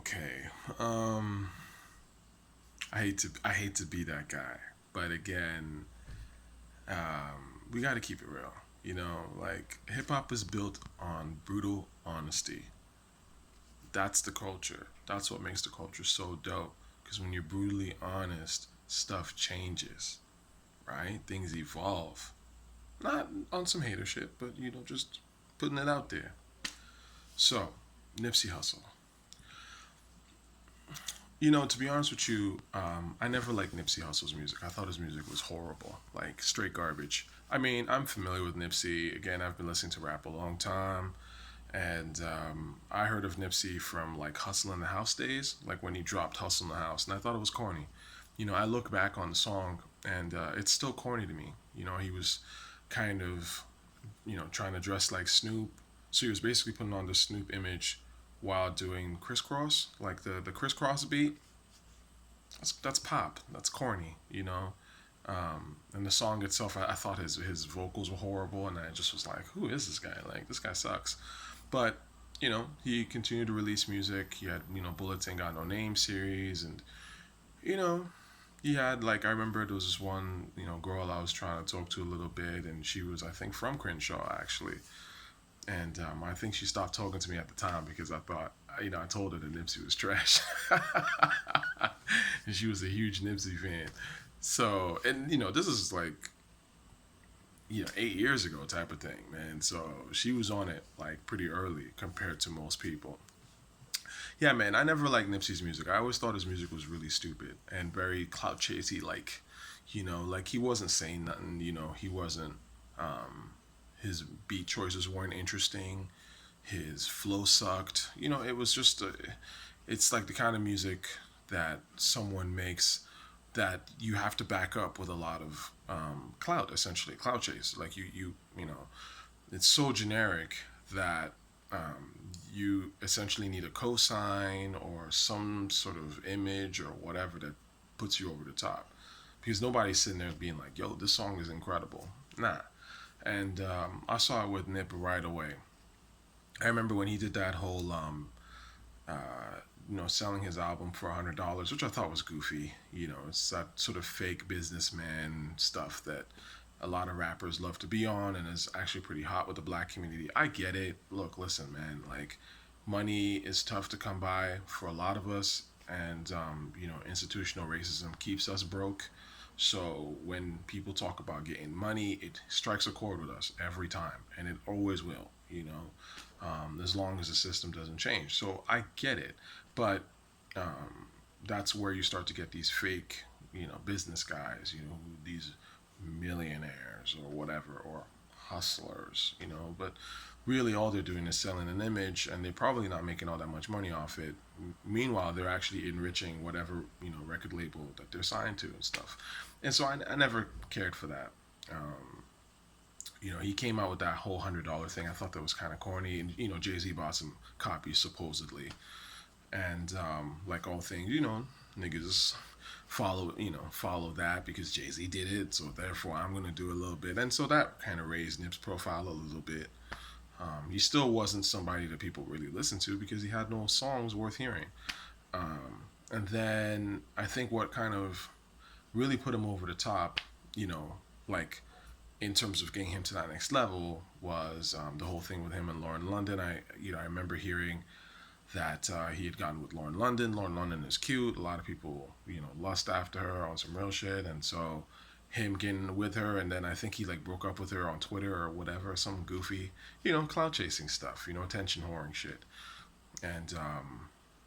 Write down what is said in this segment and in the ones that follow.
Okay. I hate to be that guy, but again, we got to keep it real. Like hip hop is built on brutal honesty. That's the culture. That's what makes the culture so dope. Because when you're brutally honest, stuff changes, right? Things evolve. Not on some hater shit, but just putting it out there. So, Nipsey Hussle. To be honest with you, I never liked Nipsey Hussle's music. I thought his music was horrible, like straight garbage. I mean, I'm familiar with Nipsey. Again, I've been listening to rap a long time, and I heard of Nipsey from like Hustle in the House days, like when he dropped Hustle in the House, and I thought it was corny. I look back on the song, and it's still corny to me. He was kind of, trying to dress like Snoop, so he was basically putting on the Snoop image while doing crisscross, like the crisscross beat. That's pop. That's corny, And the song itself, I thought his vocals were horrible, and I just was like, who is this guy? Like, this guy sucks. But he continued to release music. He had Bullets Ain't Got No Name series, and you know he had, like, I remember there was this one girl I was trying to talk to a little bit, and she was, I think, from Crenshaw actually, and I think she stopped talking to me at the time because I thought, I told her that Nipsey was trash, and she was a huge Nipsey fan. So, and this is like 8 years ago type of thing, man. So she was on it like pretty early compared to most people. Yeah, man, I never liked Nipsey's music. I always thought his music was really stupid and very clout chasey. Like, like he wasn't saying nothing. He wasn't. His beat choices weren't interesting. His flow sucked. It was just. It's like the kind of music that someone makes that you have to back up with a lot of clout, essentially clout chase. Like it's so generic that you essentially need a cosign or some sort of image or whatever that puts you over the top. Because nobody's sitting there being like, "Yo, this song is incredible." Nah. And I saw it with Nip right away. I remember when he did that whole selling his album for $100, which I thought was goofy. It's that sort of fake businessman stuff that a lot of rappers love to be on, and is actually pretty hot with the black community. I get it. Look, listen, man. Like, money is tough to come by for a lot of us, and institutional racism keeps us broke. So when people talk about getting money, it strikes a chord with us every time, and it always will. As long as the system doesn't change. So I get it, but that's where you start to get these fake, business guys, these millionaires or whatever, or hustlers, But really, all they're doing is selling an image, and they're probably not making all that much money off it. Meanwhile, they're actually enriching whatever record label that they're signed to and stuff. And so I never cared for that. He came out with that whole $100 thing. I thought that was kind of corny, and Jay Z bought some copies supposedly, and like all things, niggas follow that because Jay Z did it, so therefore I'm gonna do a little bit, and so that kind of raised Nip's profile a little bit. He still wasn't somebody that people really listened to because he had no songs worth hearing. And then I think what kind of really put him over the top, like in terms of getting him to that next level, was the whole thing with him and Lauren London. I remember hearing that he had gotten with Lauren London. Lauren London is cute. A lot of people, lust after her on some real shit, and so him getting with her, and then I think he like broke up with her on Twitter or whatever, some goofy, cloud chasing stuff, attention whoring shit, and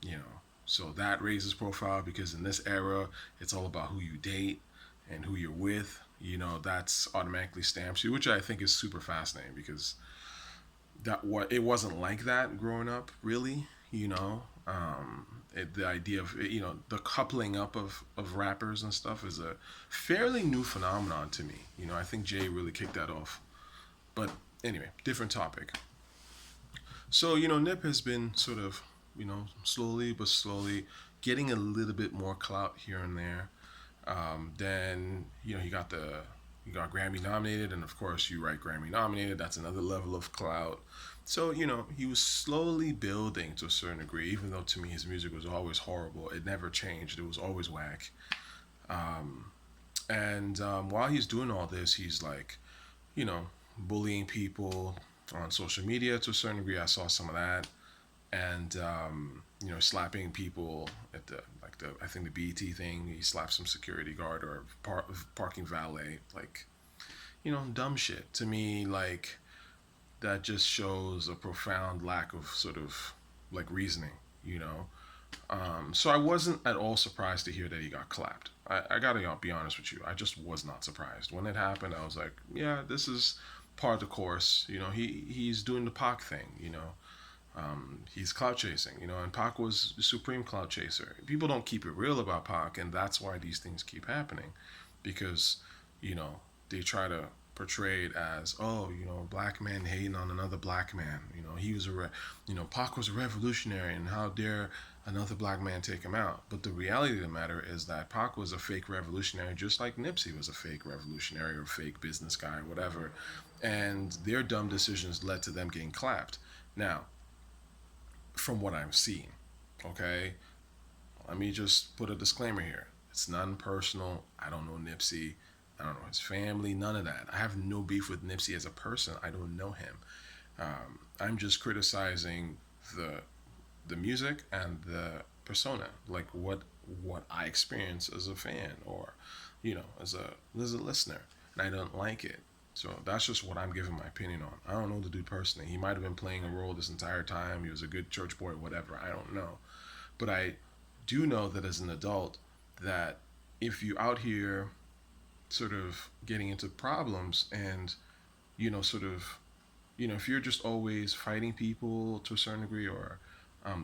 you know, so that raises profile because in this era, it's all about who you date and who you're with. That's automatically stamps you, which I think is super fascinating because it wasn't like that growing up, really. The idea of the coupling up of rappers and stuff is a fairly new phenomenon to me. I think Jay really kicked that off. But anyway, different topic. So Nip has been sort of slowly but slowly getting a little bit more clout here and there. Then he got Grammy nominated, and of course you write Grammy nominated. That's another level of clout. So, he was slowly building to a certain degree, even though to me his music was always horrible. It never changed, it was always whack. And while he's doing all this, he's like, you know, bullying people on social media to a certain degree. I saw some of that. And, slapping people at I think the BET thing. He slapped some security guard or parking valet. Like, dumb shit. To me, like, that just shows a profound lack of sort of like reasoning, you know. So I wasn't at all surprised to hear that he got clapped. I gotta be honest with you. I just was not surprised when it happened. I was like, yeah, this is part of the course. He's doing the Pac thing. He's clout chasing. And Pac was the supreme clout chaser. People don't keep it real about Pac, and that's why these things keep happening, because you know they try to portray it as, oh, black man hating on another black man. He was Pac was a revolutionary, and how dare another black man take him out. But the reality of the matter is that Pac was a fake revolutionary, just like Nipsey was a fake revolutionary or fake business guy, or whatever. And their dumb decisions led to them getting clapped. Now, from what I'm seeing, okay, let me just put a disclaimer here. It's nothing personal. I don't know Nipsey. I don't know his family. None of that. I have no beef with Nipsey as a person. I don't know him. I'm just criticizing the music and the persona, like what I experience as a fan, or as a listener, and I don't like it. So that's just what I'm giving my opinion on. I don't know the dude personally. He might have been playing a role this entire time. He was a good church boy, whatever. I don't know, but I do know that as an adult, that if you out here sort of getting into problems, and sort of if you're just always fighting people to a certain degree, or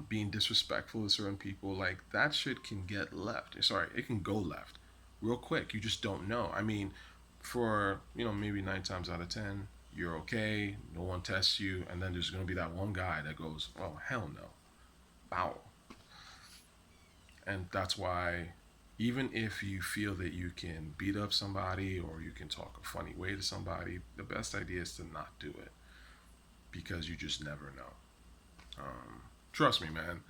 being disrespectful to certain people, like that shit can get left. Sorry, it can go left real quick. You just don't know. I mean, for maybe 9 times out of 10, you're okay. No one tests you, and then there's gonna be that one guy that goes, "Oh hell no, bow." And that's why, even if you feel that you can beat up somebody or you can talk a funny way to somebody, the best idea is to not do it, because you just never know. Trust me, man.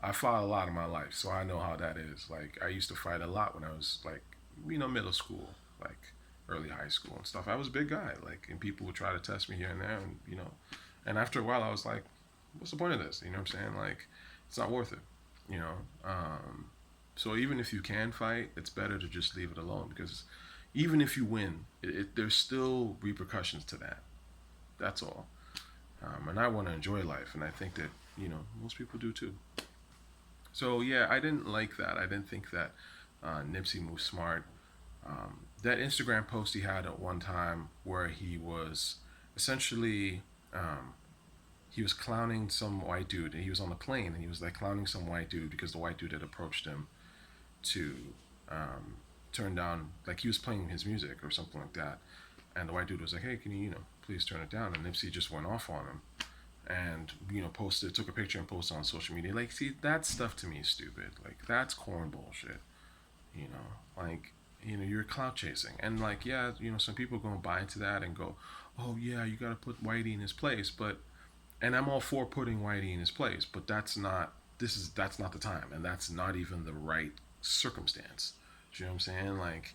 I fought a lot in my life, so I know how that is. Like, I used to fight a lot when I was like, middle school, like early high school and stuff. I was a big guy, like, and people would try to test me here and there, and and after a while, I was like, what's the point of this? You know what I'm saying? Like, it's not worth it. You know. So even if you can fight, it's better to just leave it alone, because even if you win, there's still repercussions to that. That's all. And I want to enjoy life, and I think that most people do too. So yeah, I didn't like that. I didn't think that Nipsey moved smart. That Instagram post he had at one time, where he was essentially he was clowning some white dude, and he was on the plane, and he was like clowning some white dude because the white dude had approached him to turn down, like he was playing his music or something like that, and the white dude was like, "Hey, can you please turn it down?" And Nipsey just went off on him, and posted, took a picture and posted on social media. Like, see, that stuff to me is stupid. Like, that's corn bullshit. Like, you're clout chasing, and like, yeah, some people are gonna buy into that and go, "Oh yeah, you gotta put Whitey in his place," but and I'm all for putting Whitey in his place, but that's not the time, and that's not even the right circumstance. Do you know what I'm saying? Like,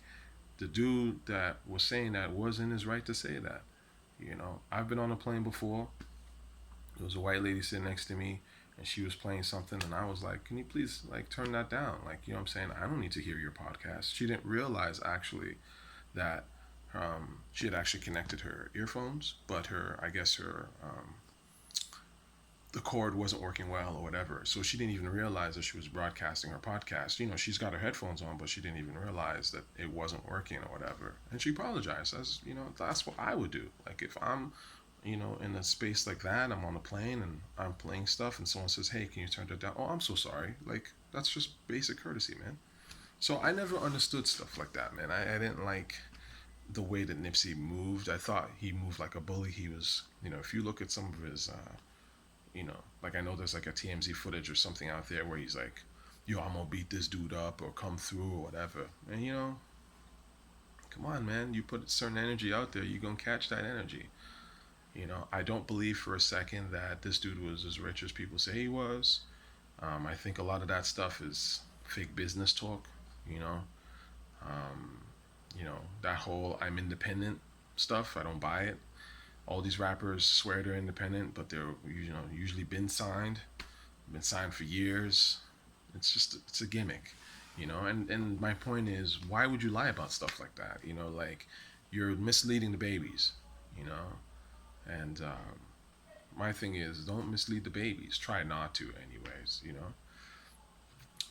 the dude that was saying that was in his right to say that. I've been on a plane before. There was a white lady sitting next to me, and she was playing something, and I was like, "Can you please like turn that down?" Like, what I'm saying? I don't need to hear your podcast. She didn't realize actually that she had actually connected her earphones, but I guess her the cord wasn't working well or whatever. So she didn't even realize that she was broadcasting her podcast. She's got her headphones on, but she didn't even realize that it wasn't working or whatever. And she apologized. That's what I would do. Like, if I'm, in a space like that, I'm on a plane and I'm playing stuff, and someone says, "Hey, can you turn that down?" "Oh, I'm so sorry." Like, that's just basic courtesy, man. So I never understood stuff like that, man. I didn't like the way that Nipsey moved. I thought he moved like a bully. He was, if you look at some of his like, I know there's like a TMZ footage or something out there where he's like, "Yo, I'm gonna beat this dude up or come through or whatever." And come on, man, you put certain energy out there, you're gonna catch that energy. I don't believe for a second that this dude was as rich as people say he was. I think a lot of that stuff is fake business talk. You know, um, that whole "I'm independent" stuff. I don't buy it. All these rappers swear they're independent, but they're usually been signed for years. It's a gimmick, And my point is, why would you lie about stuff like that? Like you're misleading the babies, you know. And my thing is, don't mislead the babies. Try not to, anyways.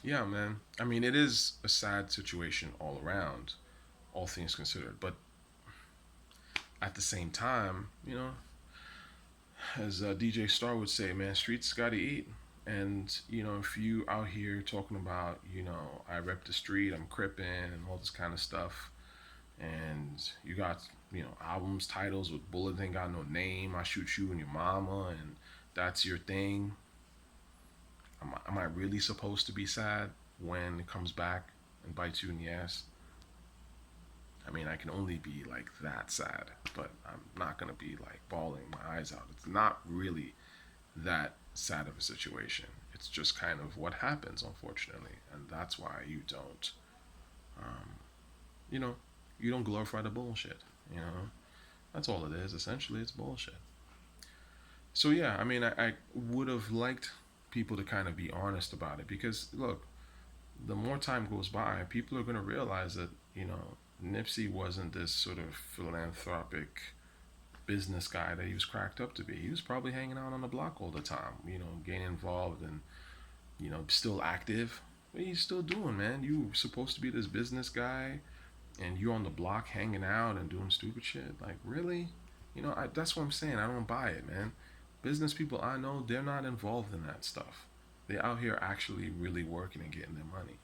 Yeah, man. I mean, it is a sad situation all around, all things considered. But at the same time, as DJ Star would say, man, streets got to eat. And if you out here talking about, I rep the street, I'm crippin' and all this kind of stuff, and you got albums titles with "Bullet Ain't Got No Name," "I Shoot You and Your Mama," and that's your thing. Am I really supposed to be sad when it comes back and bites you in the ass? I mean, I can only be like that sad, but I'm not gonna be like bawling my eyes out. It's not really that sad of a situation. It's just kind of what happens, unfortunately, and that's why um, you know, you don't glorify the bullshit. You know, that's all it is. Essentially, it's bullshit. So yeah, I mean, I would have liked people to kind of be honest about it because look, the more time goes by, people are gonna realize that Nipsey wasn't this sort of philanthropic business guy that he was cracked up to be. He was probably hanging out on the block all the time, getting involved and still active. What are you still doing, man? You were supposed to be this business guy, and you're on the block hanging out and doing stupid shit. Like, really? That's what I'm saying. I don't buy it, man. Business people I know, they're not involved in that stuff. They're out here actually really working and getting their money.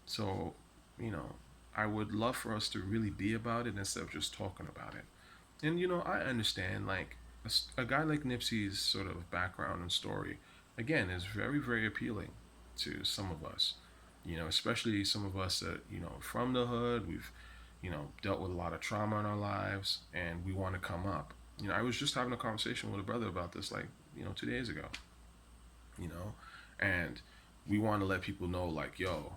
So, you know, I would love for us to really be about it instead of just talking about it. And I understand like a guy like Nipsey's sort of background and story, again, is very very appealing to some of us. Especially some of us that from the hood. We've dealt with a lot of trauma in our lives, and we want to come up. I was just having a conversation with a brother about this like 2 days ago. You know, and we want to let people know like, yo,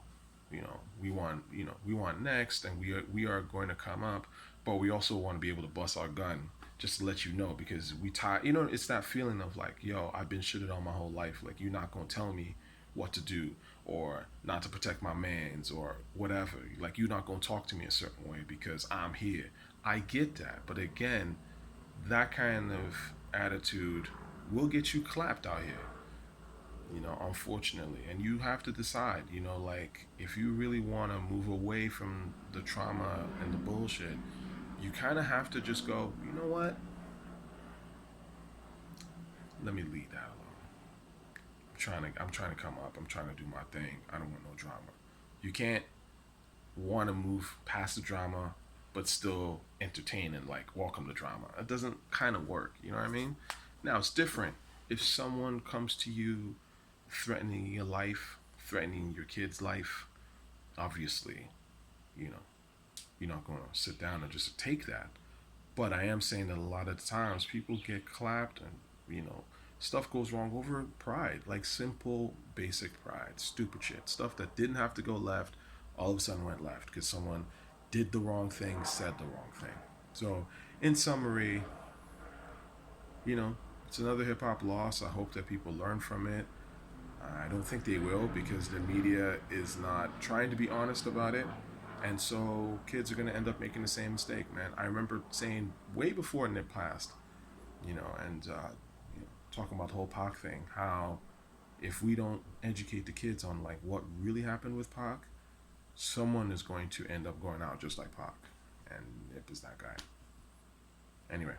we want next, and we are going to come up, but we also want to be able to bust our gun just to let you know, because we tie. It's that feeling of like, yo, I've been shitted on my whole life. Like, you're not gonna tell me what to do or not to protect my mans or whatever. Like, you're not gonna talk to me a certain way because I'm here. I get that, but again, that kind of attitude will get you clapped out here, unfortunately. And you have to decide, like, if you really want to move away from the trauma and the bullshit, you kind of have to just go, you know what? Let me leave that alone. I'm trying to come up. I'm trying to do my thing. I don't want no drama. You can't want to move past the drama but still entertain and like welcome the drama. It doesn't kind of work, you know what I mean? Now it's different if someone comes to you threatening your life, threatening your kid's life. Obviously, you know, you're not going to sit down and just take that. But I am saying that a lot of times people get clapped and, stuff goes wrong over pride, like simple, basic pride, stupid shit. Stuff that didn't have to go left, all of a sudden went left because someone did the wrong thing, said the wrong thing. So, in summary, it's another hip hop loss. I hope that people learn from it. I don't think they will because the media is not trying to be honest about it. And so kids are going to end up making the same mistake, man. I remember saying way before Nip passed, and talking about the whole Pac thing, how if we don't educate the kids on like what really happened with Pac, someone is going to end up going out just like Pac, and Nip is that guy. Anyway,